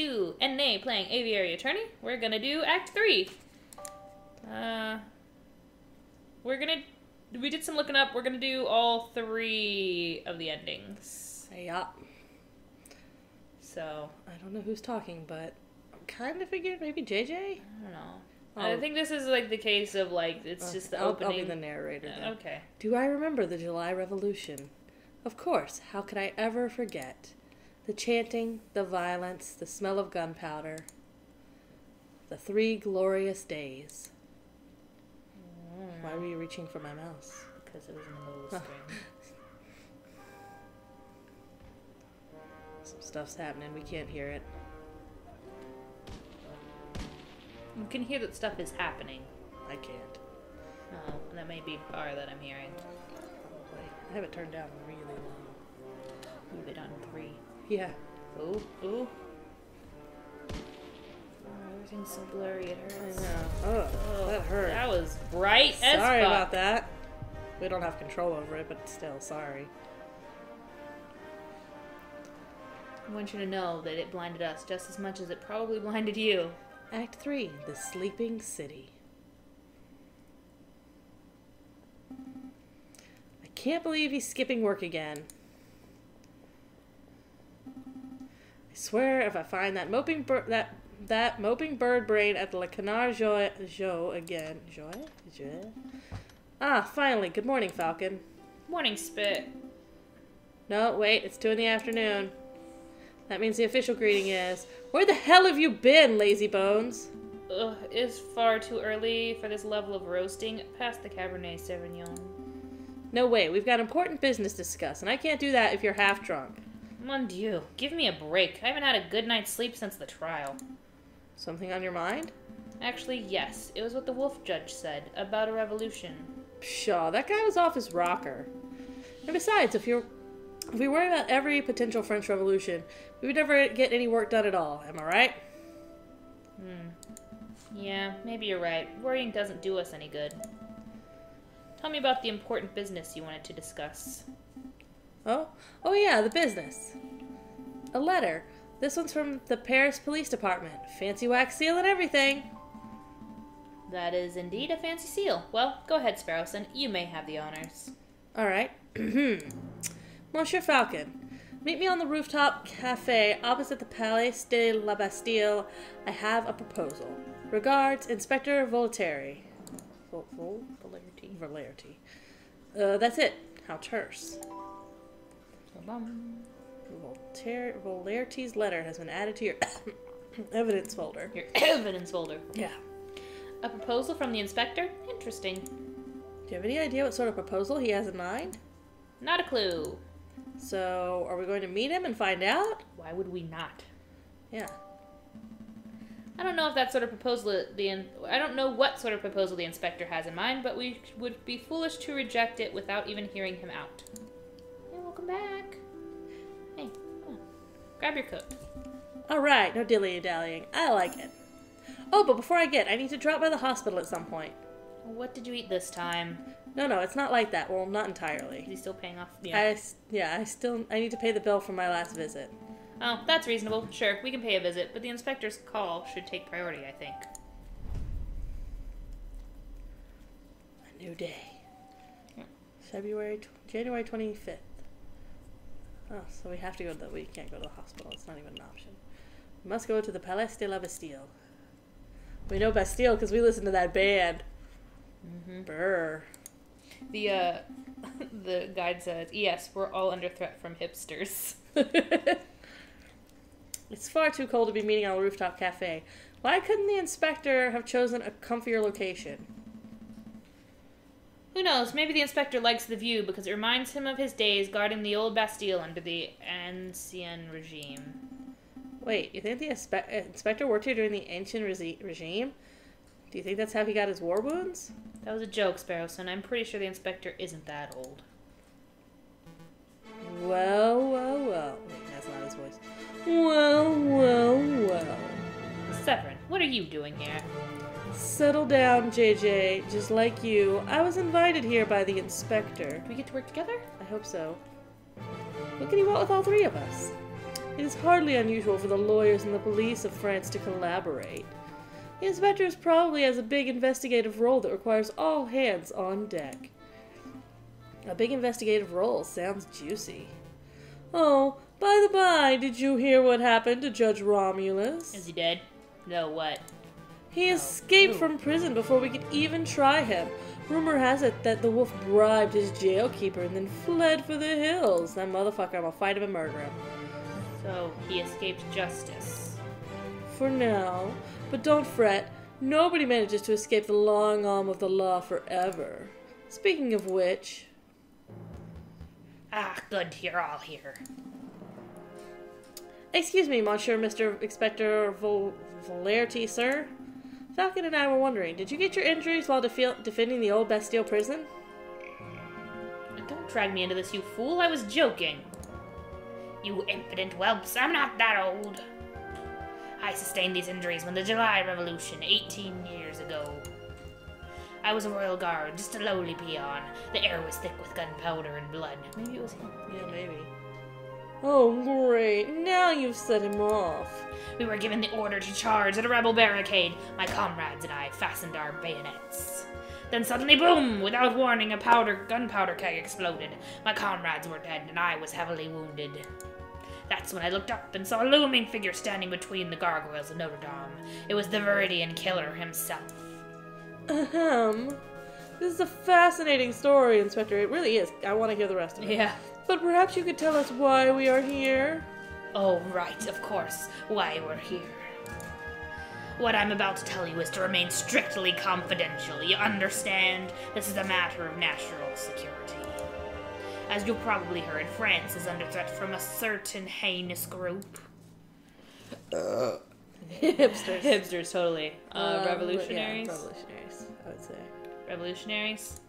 2, NA playing Aviary Attorney. We're gonna do Act 3. We did some looking up. We're gonna do all 3 of the endings. Yeah. So. I don't know who's talking, but I'm kind of figured maybe JJ? I don't know. I think this is like the case of like, it's just the opening. I'll be the narrator then. Okay. Do I remember the July Revolution? Of course, how could I ever forget? The chanting, the violence, the smell of gunpowder. The 3 glorious days. Why were you reaching for my mouse? Because it was in the middle of the screen. Some stuff's happening. We can't hear it. You can hear that stuff is happening. I can't. Oh, that may be bar that I'm hearing. Probably. I have it turned down really low. Move it on 3. Yeah. Ooh, ooh. Oh, everything's so blurry, it hurts. I know. Oh, that hurt. That was bright as fuck. Sorry about that. We don't have control over it, but still, sorry. I want you to know that it blinded us just as much as it probably blinded you. Act 3, The Sleeping City. I can't believe he's skipping work again. I swear if I find that moping bird brain at the Le Canard Jo again. Joy? Ah, finally. Good morning, Falcon. Morning, Spit. No, wait. It's 2 in the afternoon. That means the official greeting is, where the hell have you been, lazy bones? Ugh, it's far too early for this level of roasting. Past the Cabernet Sauvignon. No way. We've got important business to discuss, and I can't do that if you're half drunk. Mon Dieu, give me a break. I haven't had a good night's sleep since the trial. Something on your mind? Actually, yes. It was what the wolf judge said about a revolution. Pshaw, that guy was off his rocker. And besides, if we worry about every potential French Revolution, we would never get any work done at all. Am I right? Yeah, maybe you're right. Worrying doesn't do us any good. Tell me about the important business you wanted to discuss. Oh yeah, the business. A letter. This one's from the Paris Police Department. Fancy wax seal and everything. That is indeed a fancy seal. Well, go ahead, Sparrowson. You may have the honors. All right. Monsieur Falcon, meet me on the rooftop cafe opposite the Palais de la Bastille. I have a proposal. Regards, Inspector Voltaire. Valerty. That's it. How terse. Valerty's letter has been added to your evidence folder. Your evidence folder. Yeah. A proposal from the inspector? Interesting. Do you have any idea what sort of proposal he has in mind? Not a clue. So, are we going to meet him and find out? Why would we not? Yeah. I don't know if that sort of proposal I don't know what sort of proposal the inspector has in mind, but we would be foolish to reject it without even hearing him out. Hey, welcome back. Hey, come on. Grab your coat. All right, no dilly-dallying. I like it. Oh, but before I need to drop by the hospital at some point. What did you eat this time? No, it's not like that. Well, not entirely. Is he still paying off? Yeah. I need to pay the bill for my last visit. Oh, that's reasonable. Sure, we can pay a visit, but the inspector's call should take priority, I think. A new day. January 25th. Oh, so we have to go we can't go to the hospital. It's not even an option. We must go to the Palais de la Bastille. We know Bastille because we listened to that band. Mm-hmm. Brr. The guide says, yes, we're all under threat from hipsters. It's far too cold to be meeting on a rooftop cafe. Why couldn't the inspector have chosen a comfier location? Who knows? Maybe the inspector likes the view because it reminds him of his days guarding the old Bastille under the Ancien Regime. Wait, you think the inspector worked here during the Ancien Regime? Do you think that's how he got his war wounds? That was a joke, Sparrowson. I'm pretty sure the inspector isn't that old. Well. Wait, that's not his voice. Well. Severin, what are you doing here? Settle down, JJ. Just like you, I was invited here by the inspector. Do we get to work together? I hope so. What could he want with all 3 of us? It is hardly unusual for the lawyers and the police of France to collaborate. The inspector probably has a big investigative role that requires all hands on deck. A big investigative role sounds juicy. Oh, by the by, did you hear what happened to Judge Romulus? Is he dead? No, what? He escaped from prison before we could even try him. Rumor has it that the wolf bribed his jailkeeper and then fled for the hills. That motherfucker, I'm gonna fight him and murder him. So, he escaped justice. For now. But don't fret. Nobody manages to escape the long arm of the law forever. Speaking of which... Ah, good, you're all here. Excuse me, Monsieur Mr. Inspector Valerty, sir. Falcon and I were wondering, did you get your injuries while defending the old Bastille prison? Don't drag me into this, you fool. I was joking. You impudent whelps, I'm not that old. I sustained these injuries when the July Revolution, 18 years ago. I was a royal guard, just a lowly peon. The air was thick with gunpowder and blood. Maybe it was him. Yeah, maybe. Oh, great. Now you've set him off. We were given the order to charge at a rebel barricade. My comrades and I fastened our bayonets. Then suddenly, boom! Without warning, a gunpowder keg exploded. My comrades were dead, and I was heavily wounded. That's when I looked up and saw a looming figure standing between the gargoyles of Notre Dame. It was the Viridian killer himself. Ahem. This is a fascinating story, Inspector. It really is. I want to hear the rest of it. Yeah. But perhaps you could tell us why we are here? Oh, right, of course. Why we're here. What I'm about to tell you is to remain strictly confidential. You understand? This is a matter of national security. As you probably heard, France is under threat from a certain heinous group. Hipsters. Hipsters, totally. Revolutionaries? Yeah, revolutionaries, I would say. Revolutionaries?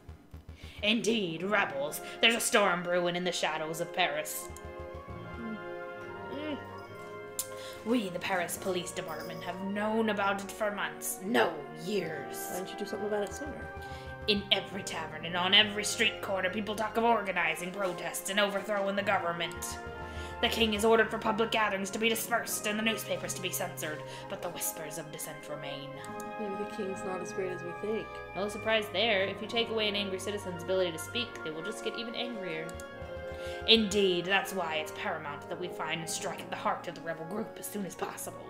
Indeed, rebels. There's a storm brewing in the shadows of Paris. We, the Paris Police Department, have known about it for months. No, years. Why didn't you do something about it sooner? In every tavern and on every street corner, people talk of organizing protests and overthrowing the government. The king has ordered for public gatherings to be dispersed and the newspapers to be censored, but the whispers of dissent remain. Maybe the king's not as great as we think. No surprise there. If you take away an angry citizen's ability to speak, they will just get even angrier. Indeed, that's why it's paramount that we find and strike at the heart of the rebel group as soon as possible.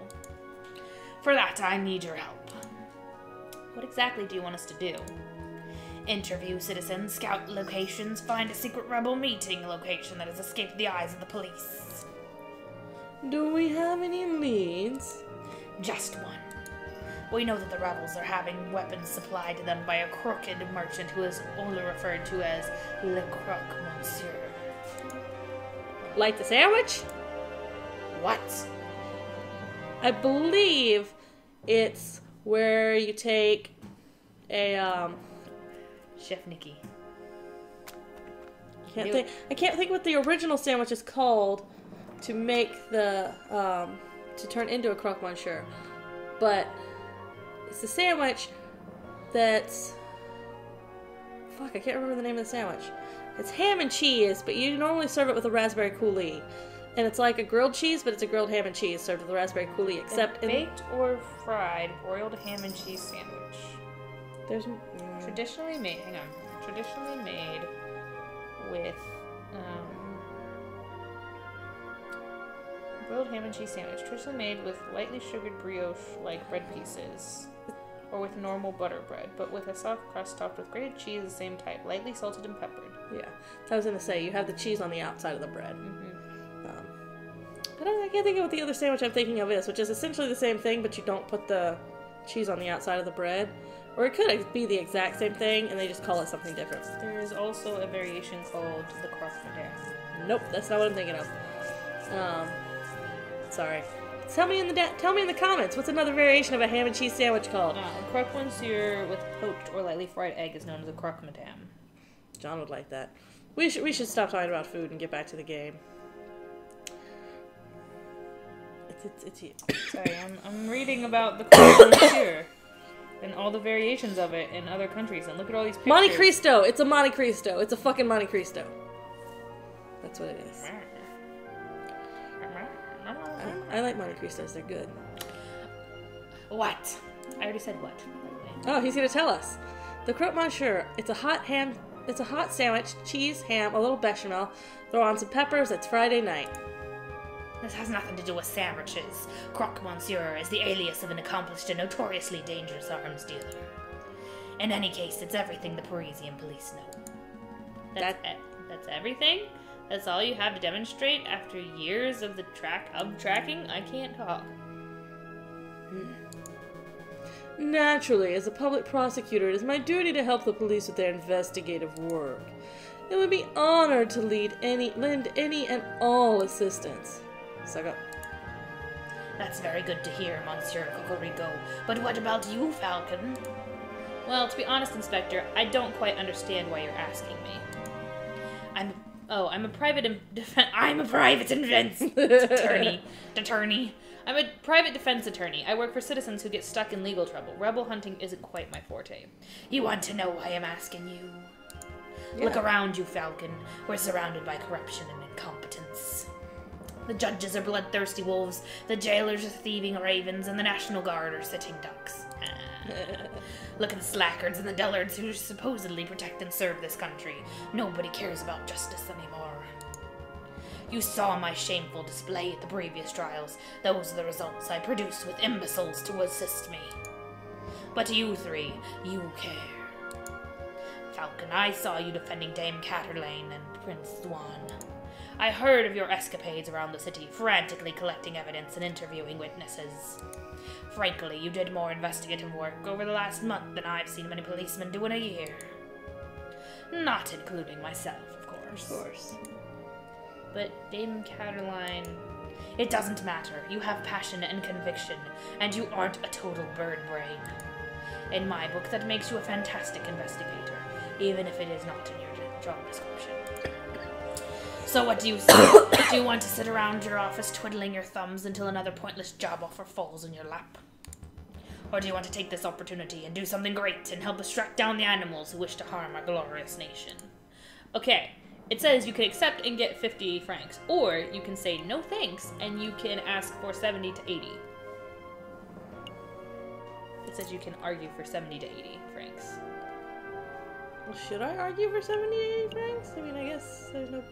For that, I need your help. What exactly do you want us to do? Interview citizens, scout locations, find a secret rebel meeting location that has escaped the eyes of the police. Do we have any leads? Just one. We know that the rebels are having weapons supplied to them by a crooked merchant who is only referred to as Le Croque Monsieur. Like the sandwich? What? I believe it's where you take a, Chef Nikki. I can't think what the original sandwich is called to make the, to turn into a croque monsieur. But it's a sandwich that's, fuck, I can't remember the name of the sandwich. It's ham and cheese, but you normally serve it with a raspberry coulis. And it's like a grilled cheese, but it's a grilled ham and cheese served with a raspberry coulis, except baked or fried broiled ham and cheese sandwich. There's Traditionally made with grilled ham and cheese sandwich. Traditionally made with lightly sugared brioche-like bread pieces, or with normal butter bread, but with a soft crust topped with grated cheese of the same type, lightly salted and peppered. Yeah, I was gonna say you have the cheese on the outside of the bread. Mm-hmm. I can't think of what the other sandwich I'm thinking of is, which is essentially the same thing, but you don't put the cheese on the outside of the bread. Or it could be the exact same thing, and they just call it something different. There is also a variation called the croque madame. Nope, that's not what I'm thinking of. Sorry. Tell me in the comments, what's another variation of a ham and cheese sandwich called? A croque monsieur with poached or lightly fried egg is known as a croque madame. John would like that. We should stop talking about food and get back to the game. It's you. Sorry, I'm reading about the croque monsieur and all the variations of it in other countries, and look at all these pictures. Monte Cristo! It's a Monte Cristo. It's a fucking Monte Cristo. That's what it is. I like Monte Cristos. They're good. What? I already said what, by the way. Oh, he's gonna tell us. The croque monsieur. It's a hot sandwich, cheese, ham, a little bechamel. Throw on some peppers. It's Friday night. This has nothing to do with sandwiches. Croque monsieur is the alias of an accomplished and notoriously dangerous arms dealer. In any case, it's everything the Parisian police know. That's everything? That's all you have to demonstrate after years of tracking? I can't talk. Naturally, as a public prosecutor, it is my duty to help the police with their investigative work. It would be honored to lend any and all assistance. Suck up. That's very good to hear, Monsieur Cocorico. But what about you, Falcon? Well, to be honest, Inspector, I don't quite understand why you're asking me. I'm a private attorney. I'm a private defense attorney. I work for citizens who get stuck in legal trouble. Rebel hunting isn't quite my forte. You want to know why I'm asking you? Yeah. Look around you, Falcon. We're surrounded by corruption and incompetence. The judges are bloodthirsty wolves, the jailers are thieving ravens, and the National Guard are sitting ducks. Look at the slackers and the dullards who supposedly protect and serve this country. Nobody cares about justice anymore. You saw my shameful display at the previous trials. Those are the results I produced with imbeciles to assist me. But you three, you care. Falcon, I saw you defending Dame Catterlane and Prince Swan. I heard of your escapades around the city, frantically collecting evidence and interviewing witnesses. Frankly, you did more investigative work over the last month than I've seen many policemen do in a year. Not including myself, of course. Of course. But Dame Catterline... It doesn't matter. You have passion and conviction, and you aren't a total bird brain. In my book, that makes you a fantastic investigator, even if it is not in your job description. So what do you say? Do you want to sit around your office twiddling your thumbs until another pointless job offer falls in your lap? Or do you want to take this opportunity and do something great and help us track down the animals who wish to harm our glorious nation? Okay, it says you can accept and get 50 francs, or you can say no thanks and you can ask for 70 to 80. It says you can argue for 70 to 80 francs. Well, should I argue for 70 to 80 francs? I mean, I guess there's no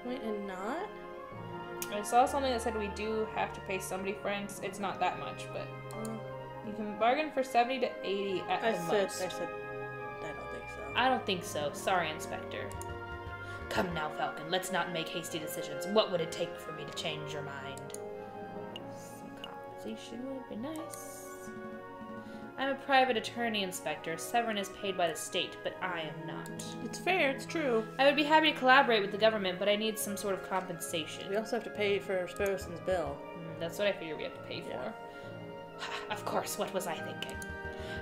point in not. I saw something that said we do have to pay somebody francs. It's not that much, but you can bargain for 70 to 80 at the most. I said, I don't think so. I don't think so. Sorry, Inspector. Come now, Falcon. Let's not make hasty decisions. What would it take for me to change your mind? Some compensation would be nice. I'm a private attorney, Inspector. Severin is paid by the state, but I am not. It's fair, it's true. I would be happy to collaborate with the government, but I need some sort of compensation. We also have to pay for Sparrowson's bill. That's what I figure we have to pay for. Of course, what was I thinking?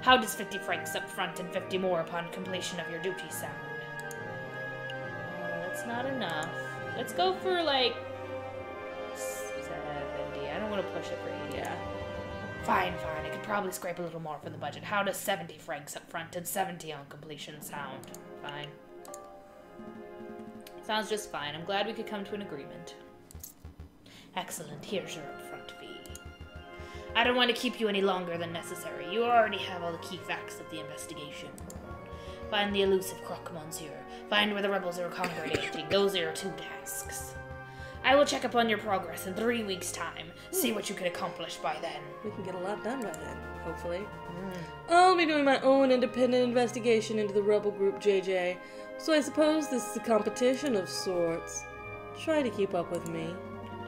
How does 50 francs up front and 50 more upon completion of your duty sound? That's not enough. Let's go for, like, 70. I don't want to push it for 80. Yeah. Fine. I could probably scrape a little more from the budget. How does 70 francs up front and 70 on completion sound? Fine. Sounds just fine. I'm glad we could come to an agreement. Excellent. Here's your upfront fee. I don't want to keep you any longer than necessary. You already have all the key facts of the investigation. Find the elusive croque monsieur. Find where the rebels are congregating. Those are your 2 tasks. I will check up on your progress in 3 weeks' time. See what you can accomplish by then. We can get a lot done by then, hopefully. I'll be doing my own independent investigation into the rebel group JJ, so I suppose this is a competition of sorts. Try to keep up with me.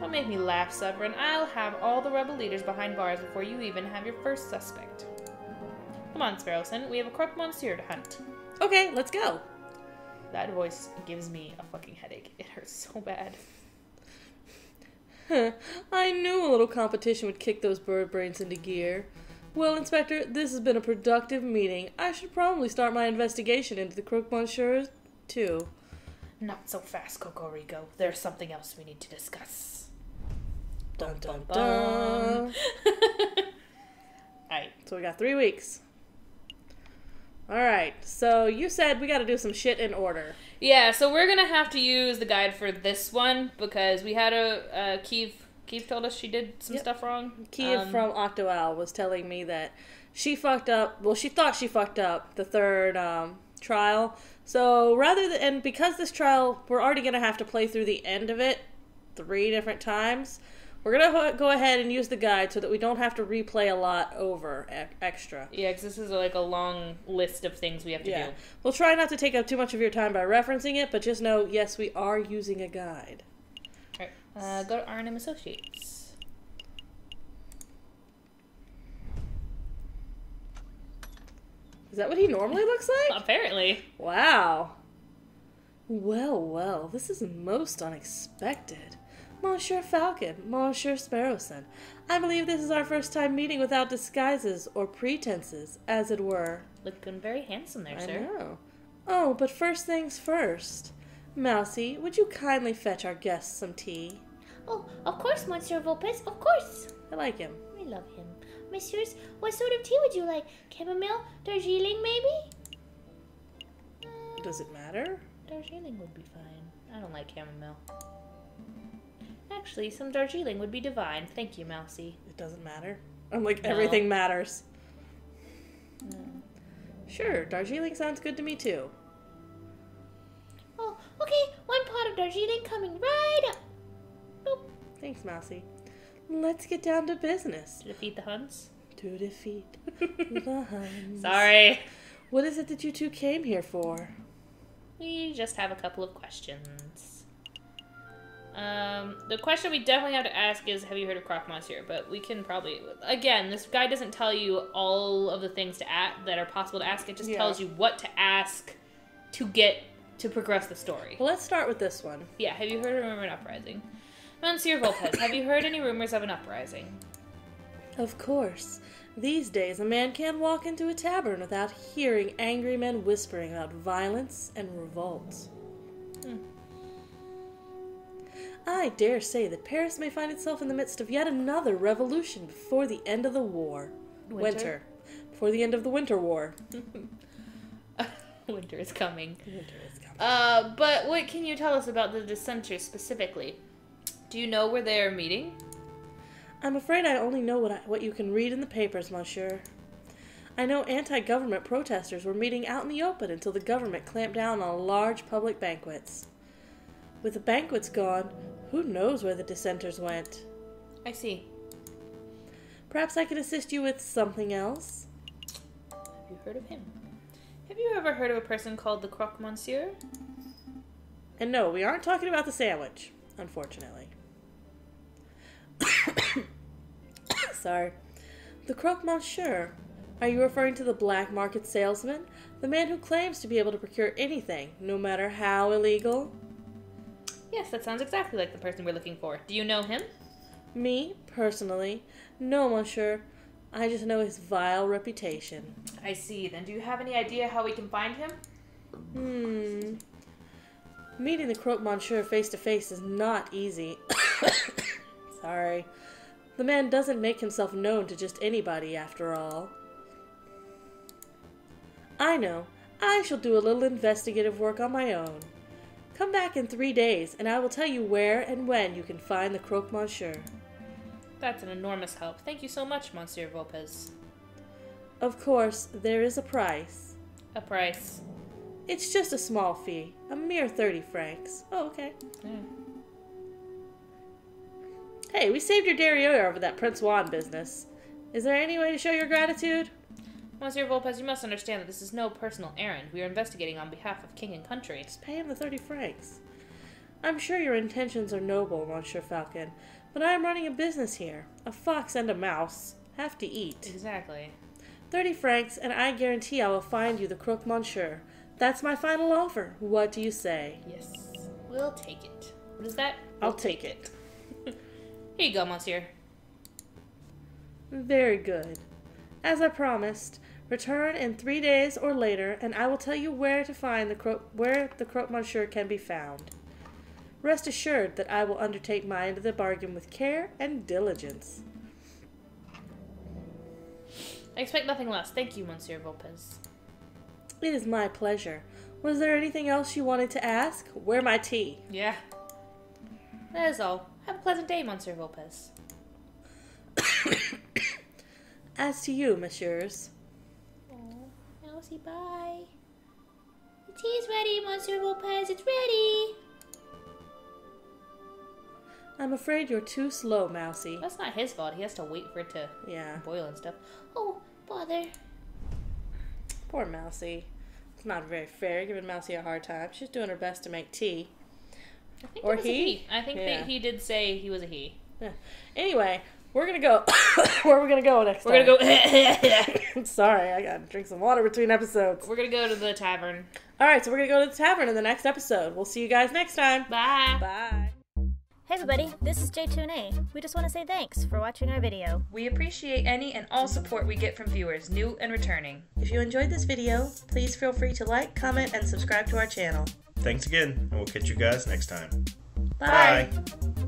Don't make me laugh, Severin. I'll have all the rebel leaders behind bars before you even have your first suspect. Come on, Sparrowson. We have a croque monsieur to hunt. Okay, let's go. That voice gives me a fucking headache. It hurts so bad. I knew a little competition would kick those bird brains into gear. Well, Inspector, this has been a productive meeting. I should probably start my investigation into the croque monsieur, too. Not so fast, Cocorico. There's something else we need to discuss. Dun dun dun. Alright. So we got 3 weeks. Alright, so you said we gotta do some shit in order. Yeah, so we're gonna have to use the guide for this one because we had a Kiev Keith told us she did some stuff wrong. Kia from Octoal was telling me that she fucked up. Well, she thought she fucked up the third trial. So and because this trial, we're already going to have to play through the end of it 3 different times. We're going to go ahead and use the guide so that we don't have to replay a lot over extra. Yeah, because this is like a long list of things we have to do. We'll try not to take up too much of your time by referencing it, but just know, yes, we are using a guide. Alright, go to R&M Associates. Is that what he normally looks like? Apparently. Wow. Well, this is most unexpected. Monsieur Falcon, Monsieur Sparrowson, I believe this is our first time meeting without disguises or pretenses, as it were. Looking very handsome there, sir. I know. Oh, but first things first. Mousie, would you kindly fetch our guests some tea? Oh, of course, Monsieur Volpez, of course. I like him. I love him. Messieurs, what sort of tea would you like? Chamomile? Darjeeling, maybe? Does it matter? Darjeeling would be fine. I don't like chamomile. Actually, some Darjeeling would be divine. Thank you, Mousie. It doesn't matter. I'm like, everything matters. No. Sure, Darjeeling sounds good to me too. Oh, okay. 1 pot of Darjeeling coming right up. Boop. Thanks, Mousie. Let's get down to business. To defeat the Huns? To defeat the Huns. Sorry. What is it that you two came here for? We just have a couple of questions. The question we definitely have to ask is, have you heard of Croque Monsieur? But we can probably... Again, this guide doesn't tell you all of the things that are possible to ask. It just tells you what to ask to progress the story. Well, let's start with this one. Yeah, have you heard of a rumor of an uprising? Monsieur Volpez, have you heard any rumors of an uprising? Of course. These days, a man can't walk into a tavern without hearing angry men whispering about violence and revolt. I dare say that Paris may find itself in the midst of yet another revolution before the end of the war. Winter. Before the end of the Winter War. Winter is coming. Winter is coming. But what can you tell us about the dissenters specifically? Do you know where they are meeting? I'm afraid I only know what you can read in the papers, monsieur. I know anti-government protesters were meeting out in the open until the government clamped down on large public banquets. With the banquets gone, who knows where the dissenters went? I see. Perhaps I can assist you with something else? Have you heard of him? Have you ever heard of a person called the Croque Monsieur? And no, we aren't talking about the sandwich, unfortunately. Sorry. The Croque Monsieur. Are you referring to the black market salesman? The man who claims to be able to procure anything, no matter how illegal? Yes, that sounds exactly like the person we're looking for. Do you know him? Me, personally? No, monsieur. I just know his vile reputation. I see. Then do you have any idea how we can find him? Meeting the Croque Monsieur face to face is not easy. Sorry. The man doesn't make himself known to just anybody, after all. I know. I shall do a little investigative work on my own. Come back in 3 days, and I will tell you where and when you can find the Croque Monsieur. That's an enormous help. Thank you so much, Monsieur Volpez. Of course, there is a price. A price. It's just a small fee. A mere 30 francs. Oh, okay. Yeah. Hey, we saved your derriere over that Prince Juan business. Is there any way to show your gratitude? Monsieur Volpez, you must understand that this is no personal errand. We are investigating on behalf of king and country. Just pay him the 30 francs. I'm sure your intentions are noble, Monsieur Falcon, but I am running a business here. A fox and a mouse have to eat. Exactly. 30 francs, and I guarantee I will find you the Croque Monsieur. That's my final offer. What do you say? Yes. We'll take it. What is that? I'll take it. Here you go, Monsieur. Very good. As I promised, return in 3 days or later, and I will tell you where to find the Croque Monsieur can be found. Rest assured that I will undertake my end of the bargain with care and diligence. I expect nothing less. Thank you, Monsieur Volpez. It is my pleasure. Was there anything else you wanted to ask? Where my tea? Yeah. That is all. Have a pleasant day, Monsieur Volpez. As to you, messieurs. Oh, Mousy, bye. The tea's ready, Monsieur Volpez. It's ready. I'm afraid you're too slow, Mousy. That's not his fault. He has to wait for it to boil and stuff. Oh, bother. Poor Mousy. It's not very fair, giving Mousy a hard time. She's doing her best to make tea. I think Or it was he? a he. I think that he did say he was a he. Yeah. Anyway, we're gonna go. Where are we gonna go next time? We're gonna go. Sorry, I gotta drink some water between episodes. We're gonna go to the tavern. Alright, so we're gonna go to the tavern in the next episode. We'll see you guys next time. Bye. Bye. Hey everybody, this is J2A. We just want to say thanks for watching our video. We appreciate any and all support we get from viewers, new and returning. If you enjoyed this video, please feel free to like, comment, and subscribe to our channel. Thanks again, and we'll catch you guys next time. Bye. Bye.